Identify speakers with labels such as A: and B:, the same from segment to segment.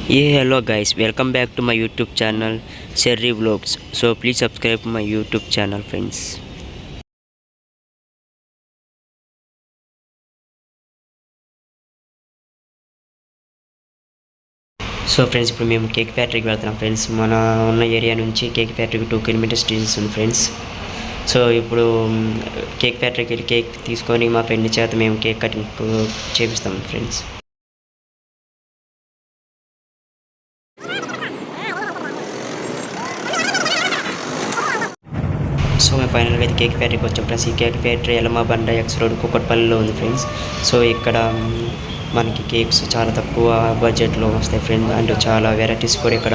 A: Hello guys, welcome back to my YouTube channel Cherry Vlogs. So please subscribe my YouTube channel, friends. So friends, ఇప్పుడు మేము cake ఫ్యాక్టరీకి వెళ్తున్నాం friends. మన ఉన్న area నుంచి cake ఫ్యాక్టరీకి 2 కిలోమీటర్స్ డిస్టెన్స్ ఉంది ఫ్రెండ్స్. సో ఇప్పుడు కేక్ ఫ్యాక్టరీకి వెళ్ళి కేక్ తీసుకొని మా ఫ్రెండ్ చేత మేము కేక్ కటింగ్ చేపిస్తాం ఫ్రెండ్స్. సో మేము ఫైనల్గా అయితే కేక్ ఫ్యాక్టరీకి వచ్చాం ఫ్రెండ్స్. ఈ కేక్ ఫ్యాక్టరీ ఎలమాబండ ఎక్స్ రోడ్ కుక్కట్పల్లిలో ఉంది ఫ్రెండ్స్. సో ఇక్కడ మనకి కేక్స్ చాలా తక్కువ బడ్జెట్లో వస్తాయి ఫ్రెండ్స్. అండ్ చాలా వెరైటీస్ కూడా ఇక్కడ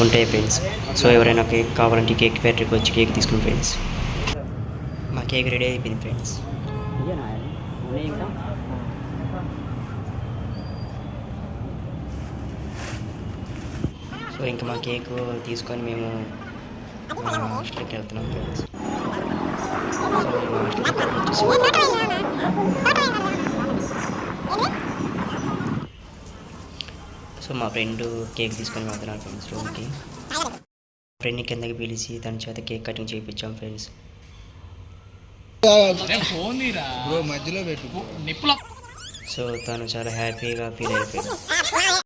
A: ఉంటాయి ఫ్రెండ్స్. సో ఎవరైనా కేక్ కావాలంటే కేక్ ఫ్యాక్టరీకి వచ్చి కేక్ తీసుకుని ఫ్రెండ్స్. మా కేక్ రెడీ అయిపోయింది ఫ్రెండ్స్. సో ఇంకా మా కేక్ తీసుకొని మేము హాస్టల్కి వెళ్తున్నాం ఫ్రెండ్స్. సో మా ఫ్రెండ్ కేక్ తీసుకొని వెళ్తున్నాను ఫ్రెండ్స్ రూమ్కి. ఫ్రెండ్ని కిందకి పిలిచి తన చేత కేక్ కటింగ్ చేయించాం ఫ్రెండ్స్. సో తను చాలా హ్యాపీగా ఫీల్ అయిపోయింది.